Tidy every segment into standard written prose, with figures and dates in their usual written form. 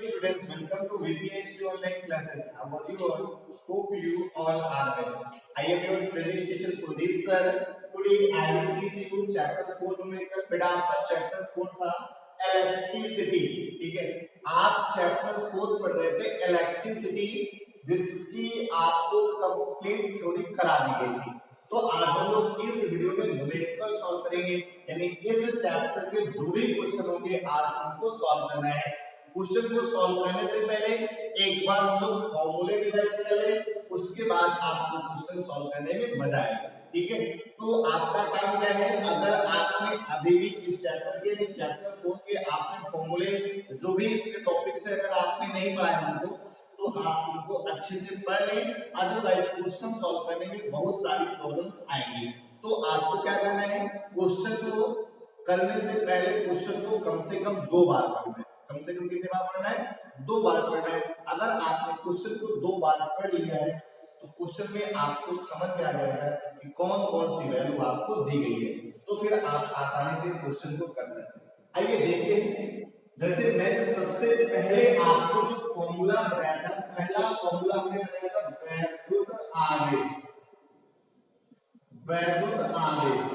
students, welcome to VPSC online classes. How are you all? Hope you all are well. I am your favorite teacher Kuldeep sir. Today I will teach you chapter 4 numerical. बेटा आपका chapter 4 था electricity, ठीक है? आप chapter 4 पढ़ रहे थे electricity, जिसकी आपको कंप्लीट थ्योरी करा दी गई थी। तो आज हम लोग इस वीडियो में न्यूमेरिकल सॉल्व करेंगे, यानी इस चैप्टर के जो भी क्वेश्चन होंगे आज हमको सॉल्व करना है। क्वेश्चन को सॉल्व करने से पहले एक बार हम लोग फॉर्मूले रिवाइज कर ले, उसके बाद आपको क्वेश्चन सॉल्व करने में मजा आएगा, ठीक है? तो आपका काम क्या है, अगर आपने अभी भी इस चैप्टर के चैप्टर 4 के आपने फॉर्मूले जो भी इसके टॉपिक से अगर आपने नहीं पढ़ा है हमको, तो आप उनको अच्छे से पढ़ लें, अदरवाइज क्वेश्चन सॉल्व करने में बहुत सारी प्रॉब्लम्स आएंगी। तो आपको क्या करना है, क्वेश्चन को करने से पहले क्वेश्चन को कम से कम 2 बार पढ़ना है। कम से कम कितने बार पढ़ना है? 2 बार पढ़ना है। अगर आपने क्वेश्चन को 2 बार पढ़ लिया है तो क्वेश्चन में आपको समझ में आ जाएगा कि कौन कौन सी वैल्यू आपको दी गई है, तो फिर आप आसानी से क्वेश्चन को कर सकते हैं। आइए देखते हैं। जैसे मैंने सबसे पहले आपको जो फॉर्मूला बताया था, पहला फॉर्मूला हमने बताया था वैद्युत आवेश। वैद्युत आवेश,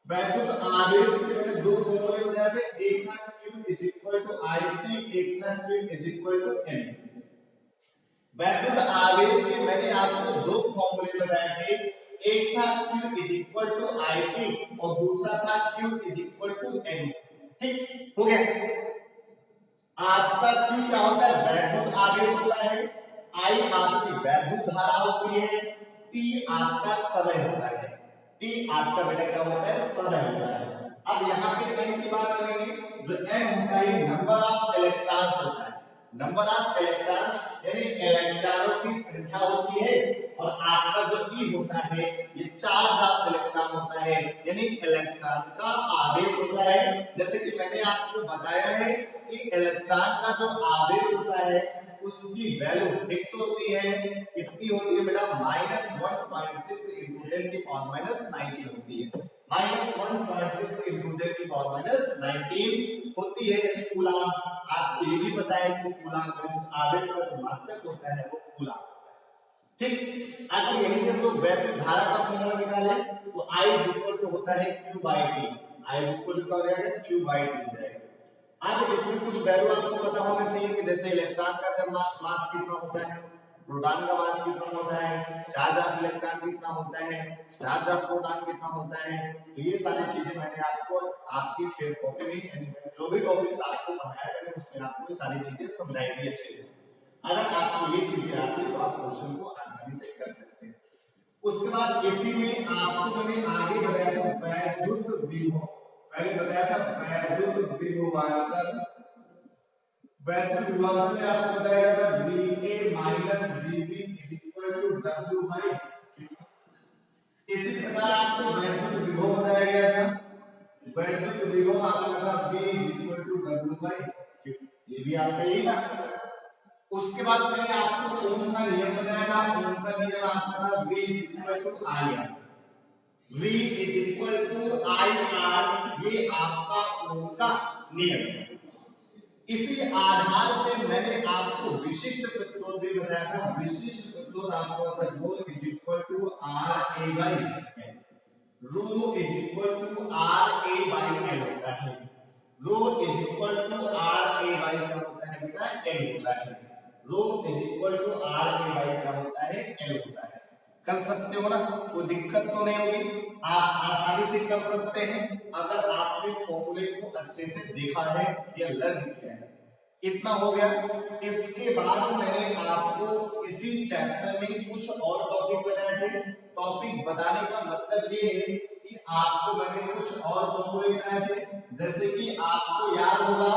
वैद्युत आवेश के मैंने 2 फॉर्मूले बताए थे, एक था Q is equal to IT, एक था Q is equal to N। वैद्युत आवेश के मैंने आपको 2 फॉर्मूले बताए थे, एक था Q is equal to IT और दूसरा था Q is equal to N। ठीक हो गया? आपका Q क्या होता है? वैद्युत आवेश होता है, I आपकी वैद्युत धारा होती है, T आपका समय होता है। T आपका बेटा क्या होता है? समय होता है। अब यहाँ पे M की बात करेंगे, जो M होता है नंबर ऑफ इलेक्ट्रॉन्स होता है। नंबर ऑफ इलेक्ट्रॉन्स यानी इलेक्ट्रॉनों की संख्या होती है, और आपका जो E होता है ये चार्ज ऑफ इलेक्ट्रॉन होता है, यानी इलेक्ट्रॉन का आवेश होता है। जैसे कि मैंने आपको बताया है कि इलेक्ट्रॉन का जो आवेश होता है उसकी वैल्यू फिक्स होती है, कितनी होती है बेटा? -1.6 into 10 की पावर -19 होती है। -1.6 into 10 की पावर -19 होती है, यानी कूलाम। आपको ये भी पता है कि कूलाम आवेश का जो मात्रक होता है वो कूलाम होता है, ठीक? अगर यहीं से हम लोग वैद्युत धारा का फॉर्मूला निकालें तो I इक्वल टू होता है Q/T। I इक्वल टू क्या हो जाएगा? Q/T हो जाएगा। अब इसमें कुछ वैल्यू आपको पता होना चाहिए कि जैसे इलेक्ट्रॉन का मास कितना होता है, प्रोटॉन का मास कितना होता है, चार्ज ऑफ इलेक्ट्रॉन कितना होता है, चार्ज ऑफ प्रोटॉन कितना होता है। तो ये सारी चीजें मैंने आपको आपकी फेयर कॉपी में जो भी टॉपिक्स आपको पढ़ाया मैंने उसमें आपको सारी चीजें समझाई दी अच्छे से। अगर आपको ये चीजें आती है तो आप क्वेश्चन को आसानी से कर सकते हैं। उसके बाद इसी में आपको मैंने आगे बताया था वैद्युत विभव। पहले बताया था वैद्युत विभवांतर। वैद्युत विभवांतर में आपको बताया था VA - VB = W/Q। इसी प्रकार आपको वैद्युत विभव बताया गया था। वैद्युत विभव आपका था V = W/Q। ये भी आपका यही था। उसके बाद मैंने आपको ओम का नियम बताया था। ओम का नियम आपका था V = IR। V = IR, ये आपका ओम का नियम है। इसी आधार पे मैंने आपको विशिष्ट प्रतिरोध भी बताया था। विशिष्ट प्रतिरोध आपको होता है ρ = RA/L। ρ = RA/L होता है। ρ = RA/L क्या होता है बेटा? L होता है। ρ = RA/L क्या होता है? L होता है। कर सकते हो ना? कोई दिक्कत तो नहीं होगी, आप आसानी से कर सकते हैं अगर आपने फॉर्मूले को अच्छे से देखा है या लर्न किया है। इतना हो गया। इसके बाद मैंने आपको इसी चैप्टर में कुछ और टॉपिक बताए थे। टॉपिक बताने का मतलब ये है कि आपको मैंने कुछ और फॉर्मूले बताए थे, जैसे कि आपको याद होगा,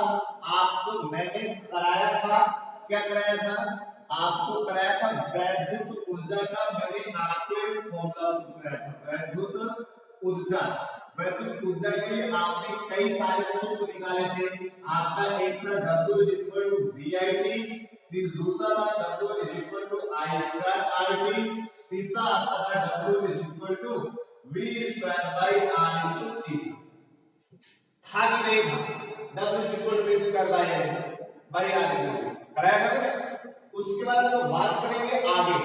आपको मैंने कराया था, क्या कराया था? आपको कराया था वैद्युत ऊर्जा का। मैंने आपको एक फॉर्मूला बताया था वैद्युत ऊर्जा। वैद्युत ऊर्जा के लिए आपने कई सारे सूत्र निकाले थे। आपका एक था W = VIT, दूसरा था W = I²RT, तीसरा आपका था W = V²/R × T। था कि नहीं था? W = V²/R। By are equal कराया था ना। उसके बाद हम लोग बात करेंगे आगे,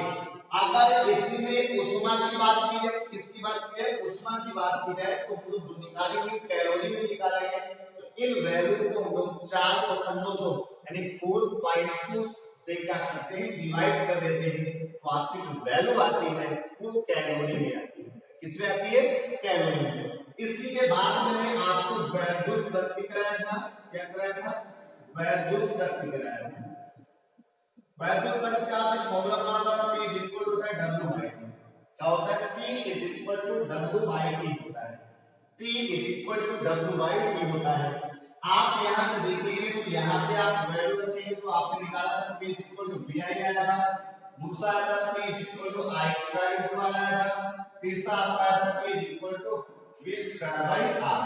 अगर इसमें उष्मा की बात की जाए, किसकी बात की जाए, उष्मा की बात की जाए, तो हम लोग जो निकालेंगे कैलोरी में निकालेंगे। तो इन वैल्यू को हम लोग 4.2 यानी 4.2 से क्या करते हैं, डिवाइड कर देते हैं, तो आपकी जो वैल्यू आती है वो कैलोरी में आती है। किसमें आती है, कैलोरी में। इसी के बाद मैंने आपको वैद्युत शक्ति कराया था, क्या कराया था, वैद्युत शक्ति कराया था। वैद्युत शक्ति का आपने फॉर्मूला पढ़ा था, P is equal to W by T। क्या होता है, P is equal to W by T होता है। P is equal to W by T होता है। आप यहां से देखेंगे तो यहां पे आप वैल्यू रखेंगे तो आपने निकाला था P is equal to V आया था, दूसरा आया था P is equal to I square into R आया था, तीसरा आपका आया था P is equal to V square by R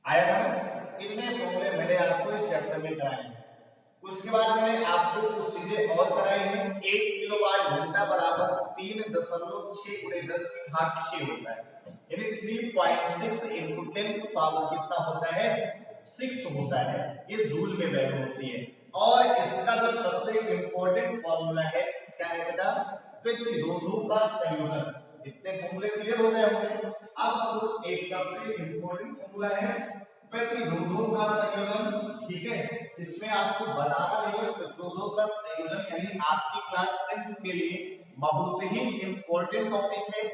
आया था ना। इतने फॉर्मूले मैंने आपको इस चैप्टर में कराए हैं। उसके बाद मैंने आपको कुछ चीजें और कराई हैं। 1 किलोवाट घंटा बराबर 3.6 गुणे 10 की घात 6 होता है, यानी 3.6 इनटू 10 टू पावर कितना होता है, 6 होता है। ये जूल में वैल्यू होती है। और इसका जो सबसे इंपॉर्टेंट फॉर्मूला है क्या है बेटा, प्रतिरोधों का संयोजन। इतने फॉर्मूले क्लियर हो गए होंगे। अब हम लोग एक सबसे इंपॉर्टेंट फॉर्मूला है प्रतिरोधों का संयोजन, ठीक है। इसमें आपको बताना नहीं है, प्रतिरोधों का संयोजन यानी आपकी क्लास 10th के लिए बहुत ही इंपॉर्टेंट टॉपिक है।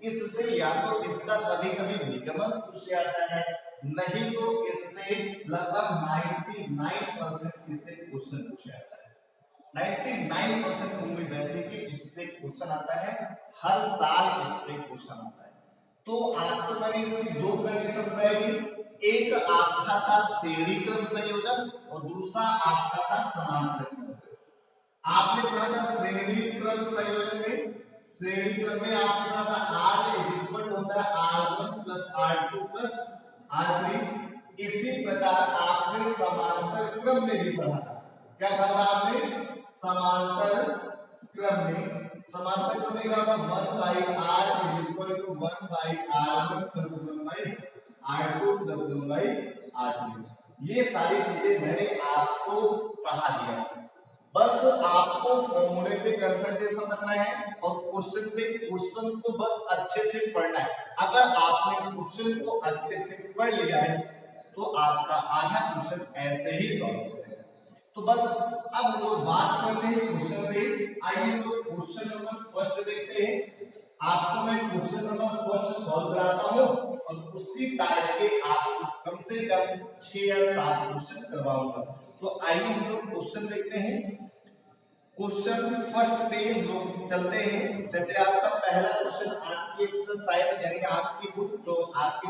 इससे या तो इसका कभी कभी निगमन पूछ जाता है, नहीं तो इससे लगभग 99% इससे क्वेश्चन पूछ जाता है। 99% उम्मीद रहती है कि इससे क्वेश्चन आता है, हर साल इससे क्वेश्चन आता है। तो आपको मैंने इसकी दो कंडीशन बताई, एक आपका था श्रेणी क्रम संयोजन और दूसरा आपका था समांतर क्रम संयोजन। आपने पढ़ा था श्रेणी क्रम संयोजन में, श्रेणी क्रम में आपने पढ़ा था R इज इक्वल होता है R1 plus R2 plus R3। इसी प्रकार आपने समांतर क्रम में भी पढ़ा था, क्या पढ़ा था आपने, समांतर क्रम में। समांतर क्रम में क्या होगा, 1 by R is equal to 1 by R1 plus 1 by R2 plus 1 by R3। ये सारी चीजें मैंने आपको पढ़ा दिया। बस आपको फॉर्मूले पे कंसंट्रेशन रखना है और क्वेश्चन को बस अच्छे से पढ़ना है। अगर आपने क्वेश्चन को अच्छे से पढ़ लिया है तो आपका आधा क्वेश्चन ऐसे ही सॉल्व हो जाएगा। तो बस अब हम लोग बात करते हैं क्वेश्चन पे। आइए हम लोग क्वेश्चन नंबर फर्स्ट देखते हैं। आपको मैं क्वेश्चन नंबर फर्स्ट सॉल्व कराता हूं और उसी टाइप के आपको कम से कम 6 या 7 क्वेश्चन करवाऊंगा। तो आइए हम लोग क्वेश्चन देखते हैं। क्वेश्चन फर्स्ट पे हम लोग चलते हैं। जैसे आपका पहला क्वेश्चन आपकी एक्सरसाइज यानी आपकी बुक जो आपकी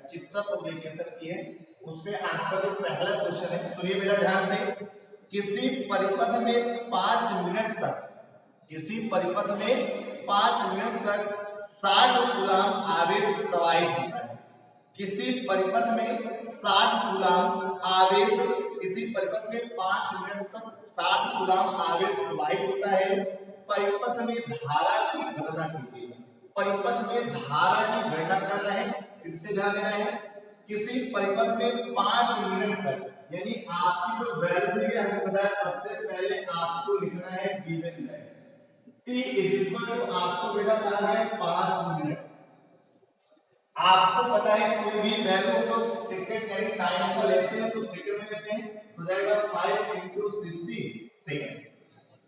चित्र पब्लिकेशन की है उसमें आपका जो पहला क्वेश्चन है, सुनिए बेटा ध्यान से। किसी परिपथ में 5 मिनट तक, किसी परिपथ में 5 मिनट तक 60 कूलम आवेश प्रवाहित होता है। किसी परिपथ में 60 कूलम आवेश, किसी परिपथ में 5 मिनट तक 60 कूलम आवेश प्रवाहित होता है। परिपथ में धारा की गणना कीजिए। परिपथ में धारा की गणना कर रहे हैं, फिर से ध्यान देना है। किसी परिपथ में 5 मिनट तक, यानी आपकी जो वैल्यू है हमें पता है, सबसे पहले आपको लिखना है गिवन है T इज इक्वल टू, आपको बेटा कहा है 5 मिनट। आपको पता है कोई भी वैल्यू को सेकंड यानी टाइम को लेते हैं तो सेकंड में लेते हैं, तो जाएगा 5 into 60 सेकंड।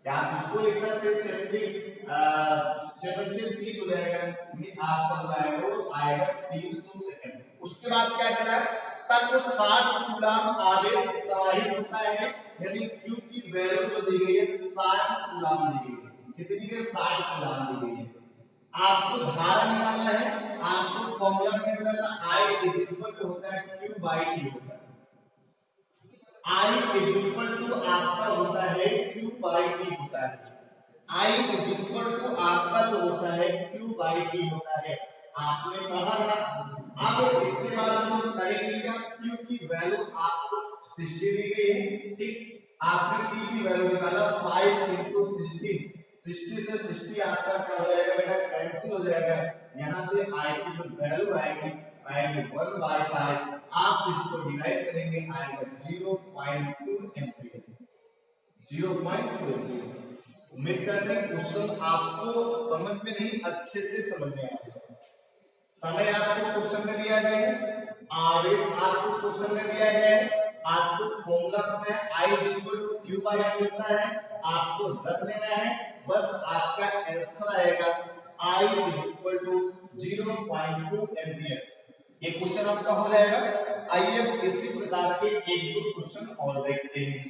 या इसको लिख सकते हैं 30 हो जाएगा, ये आपका जो है वो आएगा 300 सेकंड। उसके बाद क्या करा, तक 60 कूलम आवेश प्रवाहित होता है, यानी Q की वैल्यू जो दी गई है 60 कूलम दी गई है। कितनी दी गई, 60 कूलम दी गई है। आपको धारा निकालना है। आपको फॉर्मूला में मिला था I इज इक्वल टू होता है Q बाई T होता है। I इज इक्वल टू आपका होता है Q बाई T होता है। I इज इक्वल टू आपका जो होता है Q बाई T होता है। आपने पढ़ा था। अब इसके बाद हम करेंगे क्या, Q की वैल्यू आपको 60 दी गई है, ठीक। आपने T की वैल्यू निकाला 5 into 60, 60 से 60 आपका क्या हो जाएगा बेटा, कैंसिल हो जाएगा। यहाँ से I की जो वैल्यू आएगी आएंगे 1/5, आप इसको डिवाइड करेंगे आएगा 0.2 एम्पियर, 0.2 एम्पियर। उम्मीद करते हैं क्वेश्चन आपको समझ में नहीं अच्छे से समझ में आएगा। समय आपको क्वेश्चन में दिया गया है, आवेश आपको क्वेश्चन में दिया गया है, आपको फॉर्मूला पता है I Q/T होता है, आपको रख लेना है, बस आपका आंसर आएगा I 0.2 एम्पियर। ये क्वेश्चन आपका हो जाएगा। आइए अब इसी प्रकार के एक दो क्वेश्चन और देखते हैं।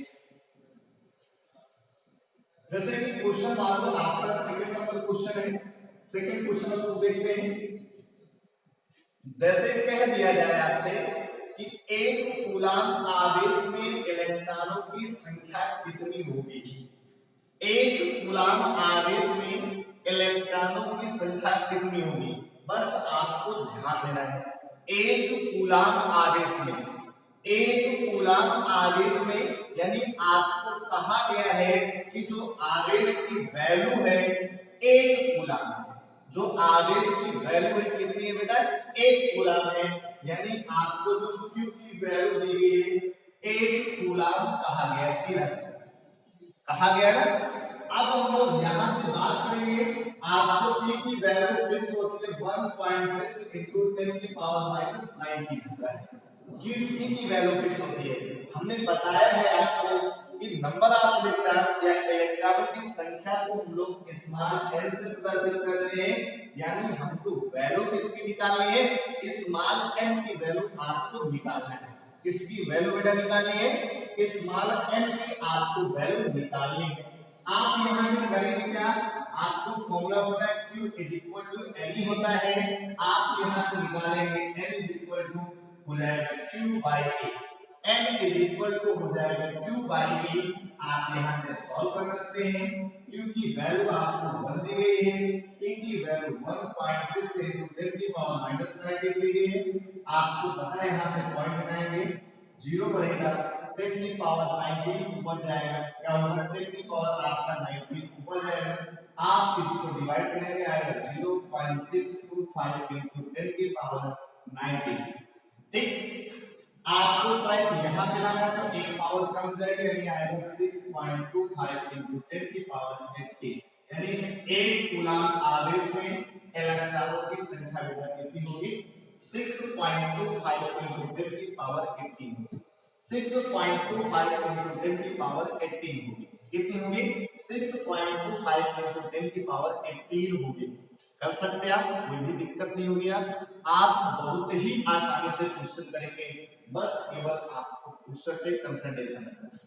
जैसे कि क्वेश्चन मान लो आपका सेकंड नंबर क्वेश्चन है, सेकंड क्वेश्चन को देखते हैं। जैसे कह दिया जाए आपसे कि एक कूलाम आवेश में इलेक्ट्रॉनों की संख्या कितनी होगी। एक कूलाम आवेश में इलेक्ट्रॉनों की संख्या कितनी होगी, बस आपको ध्यान देना है। एक कूलाम आवेश में, एक कूलाम आवेश में यानी आपको कहा गया है कि जो आवेश की वैल्यू है एक कूलाम है, जो आवेश की वैल्यू है कितनी है बेटा, एक कूलाम है, यानी आपको जो Q की वैल्यू दी गई है एक कूलाम कहा गया, सीधा कहा गया ना। अब हम लोग यहां से बात करेंगे, आपको Q की वैल्यू फिक्स होती है 1.6 into 10 की पावर -19 होता है। Q की वैल्यू फिक्स होती है। हमने बताया है आपको कि नंबर ऑफ इलेक्ट्रॉन या इलेक्ट्रॉनों की संख्या को हम लोग स्मॉल n से प्रदर्शित कर रहे हैं, यानी हमको वैल्यू किसकी निकालनी है, स्मॉल n की वैल्यू आपको निकालना है। किसकी वैल्यू बेटा निकालनी है, स्मॉल n की आपको वैल्यू निकालनी है। आप यहां से करेंगे क्या, आपको फॉर्मूला पता है Q N होता है, आप यहां से निकालेंगे N हो जाएगा Q/A, N हो जाएगा Q/A। आप यहां से सॉल्व कर सकते हैं। Q की वैल्यू आपको 1 दी गई है, A की वैल्यू 1.6 into 10 की पावर -19 दी गई है। आपको पता है यहां से पॉइंट बनाएंगे, 0 बढ़ेगा 10 की पावर 19 ऊपर जाएगा, क्या होगा 10 की पावर आपका 19 ऊपर जाएगा। आप इसको डिवाइड करेंगे आएगा 0.625 into 10 की पावर 19। ठीक, आपको पॉइंट यहां पे लाना है तो एक पावर कम जाएगा, यानी आएगा 6.25 into 10 की पावर 18, यानी एक कूलाम आवेश में इलेक्ट्रॉनों की संख्या बेटा कितनी होगी, 6.25 into 10 की पावर 18 होगी। 6.25 into 10 की पावर 18 होगी। कितनी होगी, 6.25 into 10 की पावर 18 होगी। कर सकते आप, कोई भी दिक्कत नहीं होगी। आप बहुत ही आसानी से क्वेश्चन करेंगे, बस केवल आपको क्वेश्चन पे कंसंट्रेशन करना है।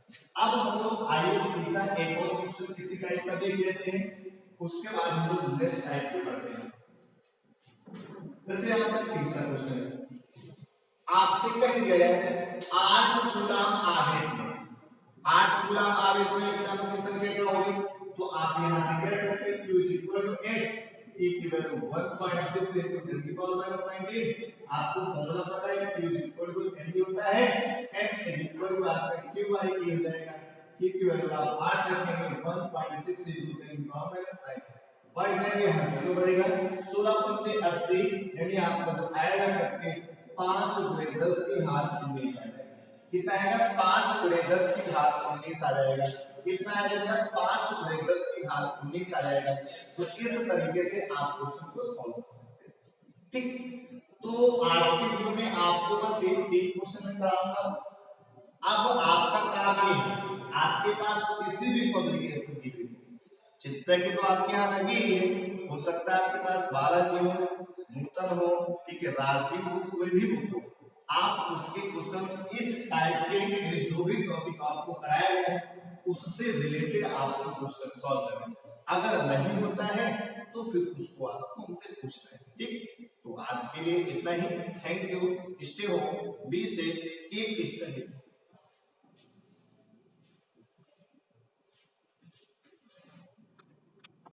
अब हम लोग आइए तीसरा एक और क्वेश्चन किसी टाइप का देख लेते हैं, उसके बाद हम लोग नेक्स्ट टाइप को पढ़ते हैं। जैसे आपका तीसरा क्वेश्चन है, आपसे कह दिया है 8 कूलाम आवेश में, 8 कूलाम आवेश में इलेक्ट्रॉनों की संख्या क्या होगी, तो आप यहां से कह सकते हैं Q 8, E की वैल्यू 1.6 into 10 की पावर -19। आपको फॉर्मूला पता है Q N होता है, N आपका Q/A हो जाएगा। Q की वैल्यू आप 8 रखेंगे 1.6 into 10 की पावर -9, बढ़ जाएंगे हम 0 बढ़ेगा, 16 पंचे 80, यानी आपका जो आएगा करके 5 गुणे 10 की घात 19 आ जाएगा। कितना आएगा, 5 गुणे 10 की घात 19 आ जाएगा। कितना आएगा, 5 गुणे 10 की घात 19 आ जाएगा। तो इस तरीके से आप क्वेश्चन को सॉल्व कर सकते हैं। ठीक, तो आज के वीडियो में आपको बस ये 3 क्वेश्चन कराऊंगा। अब आपका काम ये है, आपके पास किसी भी पब्लिकेशन की चित्र की तो आपके यहाँ लगी है, हो सकता है आपके पास बालाजी हो, नूतन हो, ठीक है, राजीव हो, कोई भी बुक हो, आप उसके क्वेश्चन इस टाइप के जो भी टॉपिक आपको कराया गया है उससे रिलेटेड आपको क्वेश्चन सॉल्व करना है। अगर नहीं होता है तो फिर उसको आपको हमसे पूछना है। ठीक, तो आज के लिए इतना ही। Thank you, stay home, be safe.